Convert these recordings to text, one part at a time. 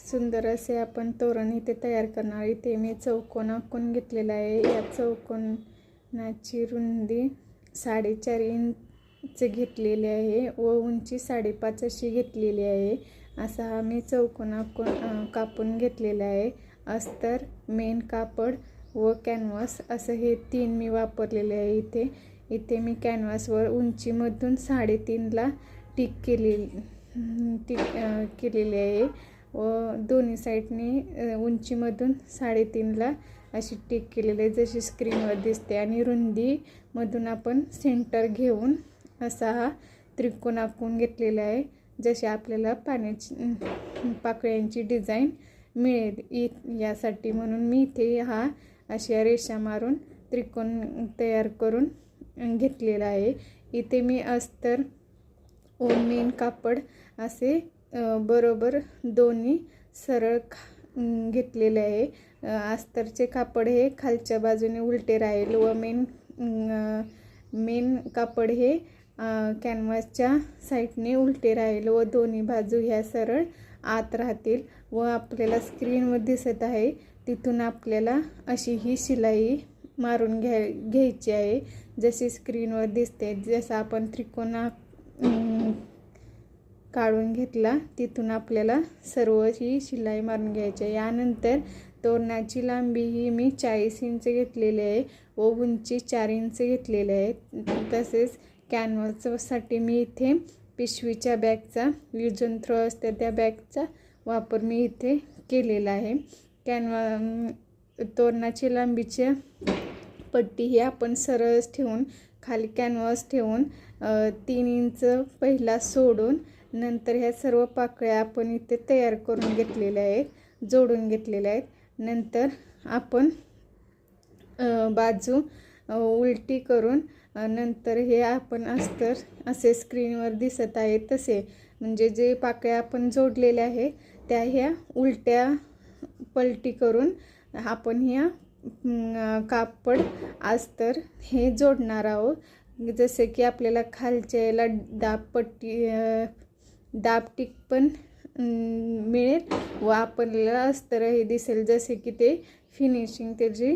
सुंदर असे आपण तोरण इथे तयार करणार. इथे मी चौकोन आखून घेतलेला आहे. या चौकोनाची रुंदी 4.5 इंच घेतलेली आहे व उंची 5.5 अशी घेतलेली आहे. असा हा मी चौकोन आखून कापून घेतलेला आहे. अस्तर, मेन कापड व कॅनव्हास असं हे 3 मी वापरलेले आहे. इथे मी कॅनव्हासवर उंचीमधून 3.5ला टिक केलेली आहे व दोन्ही साईडने उंचीमधून 3.5ला अशी टिक केलेली आहे जशी स्क्रीनवर दिसते. आणि रुंदीमधून आपण सेंटर घेऊन असा हा त्रिकोण आखून घेतलेला आहे जसे आपल्याला पाकळ्यांची डिझाईन मिळेल यासाठी. म्हणून मी इथे हा अशा रेषा मारून त्रिकोण तयार करून घेतलेला आहे. इथे मी अस्तर व मेन कापड असे बरोबर दोन्ही सरळ घेतलेले आहे. अस्तरचे कापड हे खालच्या बाजूने उलटे राहील व मेन कापड हे कॅनव्हासच्या साईडने उलटे राहील व दोन्ही बाजू ह्या सरळ आत राहतील. व आपल्याला स्क्रीनवर दिसत आहे तिथून आपल्याला अशी ही शिलाई मारून घ्यायची आहे जशी स्क्रीनवर दिसते. जसं आपण त्रिकोण काढून घेतला तिथून आपल्याला सर्व ही शिलाई मारून घ्यायची आहे. यानंतर तोरणाची लांबी ही मी 40 इंच घेतलेली आहे व उंची 4 इंच घेतलेली आहे. तसेच कॅनव्हाससाठी मी इथे पिशवीच्या बॅगचा यूज अँड थ्रो असते त्या बॅगचा वापर मी इथे केलेला आहे. तोरणाची लांबीची पट्टी ही आपण सरळच ठेवून खाली कॅनव्हास ठेवून 3 इंच पहिला सोडून नंतर ह्या सर्व पाकळ्या आपण इथे तयार करून घेतलेल्या आहेत, जोडून घेतलेल्या आहेत. नंतर आपण बाजू उलटी करून नंतर हे आपण अस्तर असे स्क्रीनवर दिसत आहे तसे म्हणजे जे पाकळ्या आपण जोडलेल्या आहेत त्या ह्या उलट्या पलटी करून आपण ह्या कापड अस्तर हे जोडणार आहोत. जसे की आपल्याला खालच्या याला दाबटीक पण मिळेल व आपल्याला अस्तर हे दिसेल जसे की ते फिनिशिंग त्याची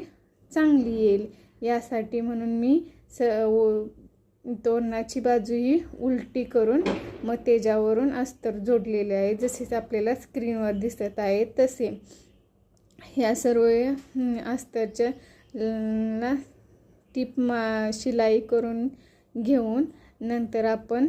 चांगली येईल यासाठी. म्हणून मी तोरणाची बाजू ही उलटी करून मग त्याच्यावरून अस्तर जोडलेले आहे जसेच आपल्याला स्क्रीनवर दिसत आहे तसे. ह्या सर्व अस्तरच्या टिप शिलाई करून घेऊन नंतर आपण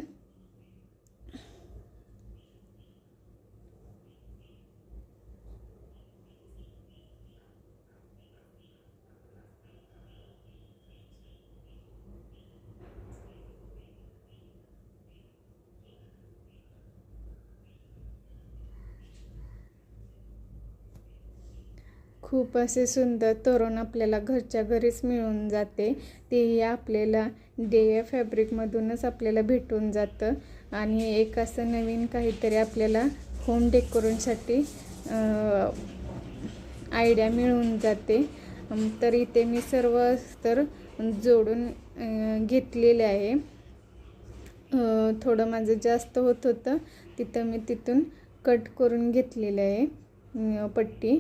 खूप असे सुंदर तोरण आपल्याला घरच्या घरीच मिळून जाते. तेही आपल्याला डेया फॅब्रिकमधूनच आपल्याला भेटून जातं आणि एक असं नवीन काहीतरी आपल्याला होम डेकोरेशनसाठी आयडिया मिळून जाते. तर इथे मी सर्व अस्तर जोडून घेतलेले आहे. थोडं माझं जास्त होत होतं तिथं मी तिथून कट करून घेतलेलं आहे पट्टी.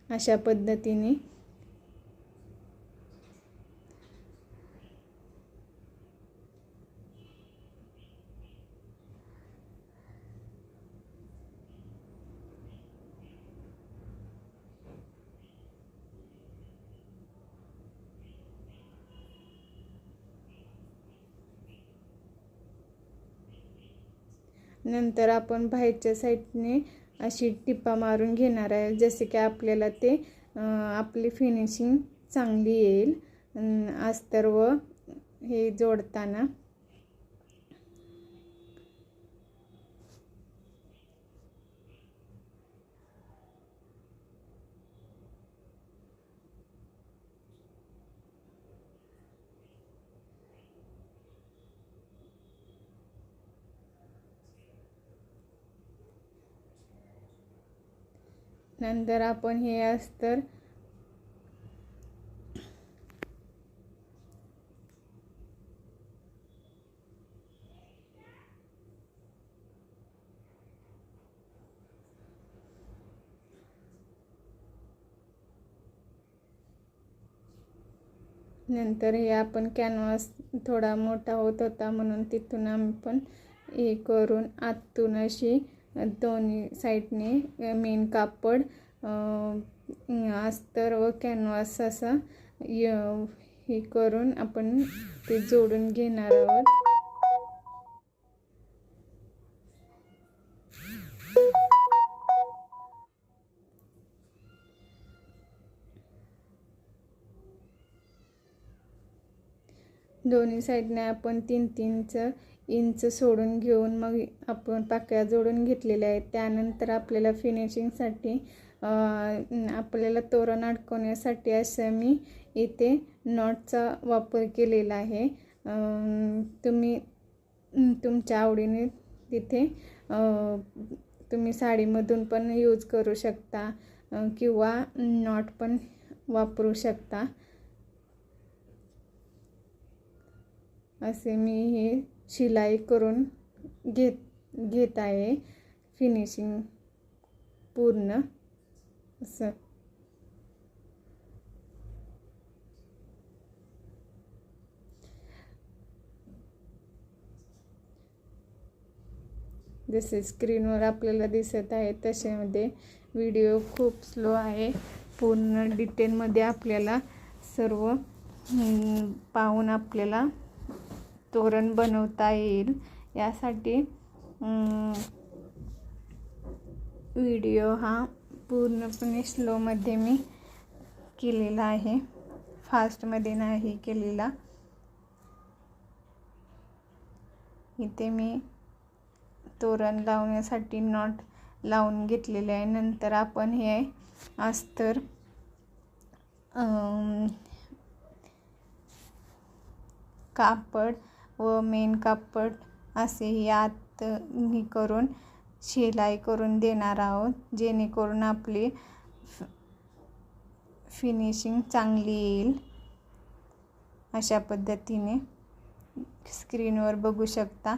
अशा पद्धतीने नंतर आपण बाहेरच्या साईडने अशी टिपा मारून घेणार आहे जसे की आपल्याला ते आपली फिनिशिंग चांगली येईल अस्तर व हे जोडताना. नंतर आपण हे अस्तर नंतर हे आपण कॅनव्हास थोडा मोठा होत होता म्हणून तिथून आम्ही पण हे करून आतून अशी दोन्ही साईडने मेन कापड अस्तर व कॅनव्हास असा हे करून आपण ते जोडून घेणार आहोत. दोन्ही साईडने आपण 3-3 इंच सोडून घेऊन मग आपण पाकळ्या जोडून घेतलेल्या आहेत. त्यानंतर आपल्याला फिनिशिंगसाठी आपल्याला तोरण अडकवण्यासाठी असं मी इथे नॉटचा वापर केलेला आहे. तुम्ही तुमच्या आवडीने तिथे तुम्ही साडीमधून पण यूज करू शकता किंवा नॉट पण वापरू शकता. असे मी हे शिलाई करून घेत आहे फिनिशिंग पूर्ण असं. जसे स्क्रीनवर आपल्याला दिसत आहे तशामध्ये व्हिडिओ खूप स्लो आहे. पूर्ण डिटेलमध्ये आपल्याला सर्व पाहून आपल्याला तोरण बनवता येईल. यासाठी व्हिडिओ हा पूर्णपणे स्लोमध्ये मी केलेला आहे, फास्टमध्ये नाही केलेला. इथे मी तोरण लावण्यासाठी नॉट लावून घेतलेले आहे. नंतर आपण हे अस्तर कापड व मेन कापड असे यात हे करून शिलाई करून देणार आहोत, जेणेकरून आपली फिनिशिंग चांगली येईल. अशा पद्धतीने स्क्रीनवर बघू शकता.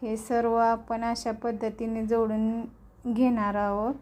हे सर्व आपण अशा पद्धतीने जोडून घेणार आहोत.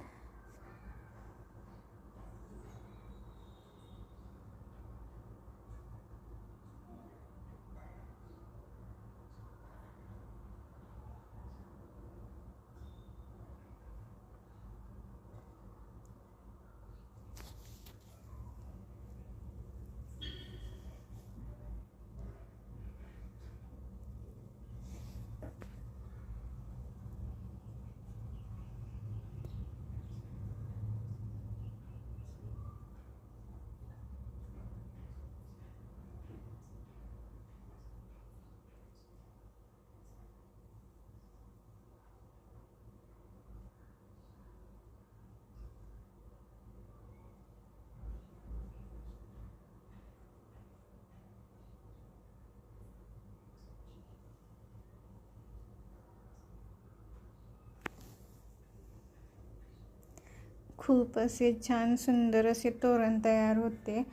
खूप असे छान सुंदर असे तोरण तयार होते.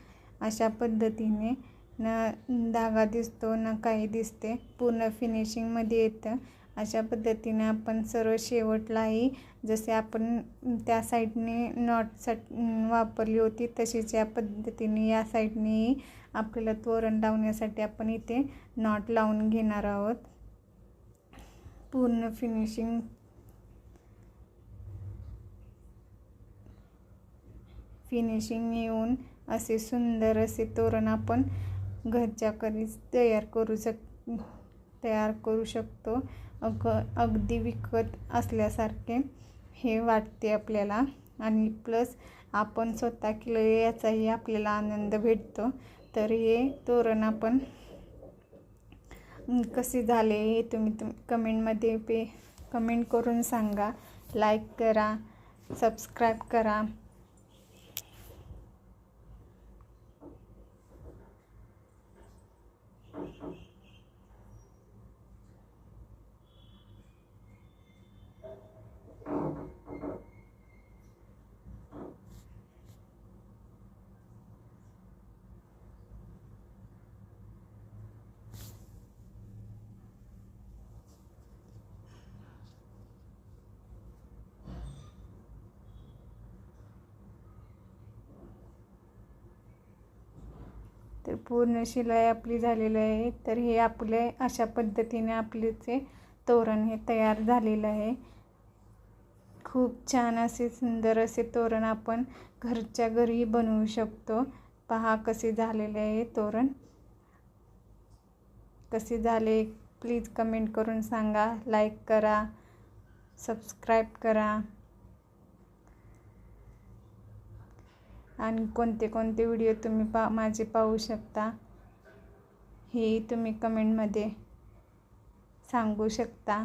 अशा पद्धतीने ना धागा दिसतो ना काही दिसते, पूर्ण फिनिशिंगमध्ये येतं. अशा पद्धतीने आपण सर्व शेवटलाही जसे आपण त्या साईडने नॉट वापरली होती तशीच या पद्धतीने या साईडनेही आपल्याला तोरण लावण्यासाठी आपण इथे नॉट लावून घेणार आहोत. पूर्ण फिनिशिंग येऊन असे सुंदर असे तोरण आपण घरच्या घरीच तयार करू शकतो. अगदी विकत असल्यासारखे हे वाटते आपल्याला. आणि प्लस आपण स्वतः केलेले याचाही आपल्याला आनंद भेटतो. तर हे तोरण आपण कसे झाले हे तुम्ही कमेंटमध्ये कमेंट करून सांगा. लाईक करा, सबस्क्राईब करा. तर पूर्ण शिलाई आपली झालेली आहे. तर हे आपले अशा पद्धतीने आपलेचे तोरण हे तयार झालेलं आहे. खूप छान असे सुंदर असे तोरण आपण घरच्या घरी बनवू शकतो. पहा कसे झालेले आहे तोरण. कसे झाले प्लीज कमेंट करून सांगा. लाईक करा, सबस्क्राईब करा आणि कोणते कोणते व्हिडिओ तुम्ही माझे पाहू शकता हे तुम्ही कमेंटमध्ये सांगू शकता.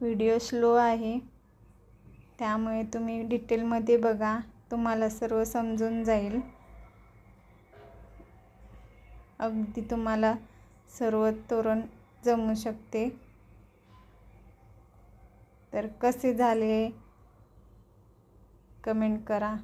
व्हिडिओ स्लो आहे त्यामुळे तुम्ही डिटेलमध्ये बघा, तुम्हाला सर्व समजून जाईल. अगदी तुम्हाला सर्व तोरण जमू शकते. तर कसे झाले कमेंट करा.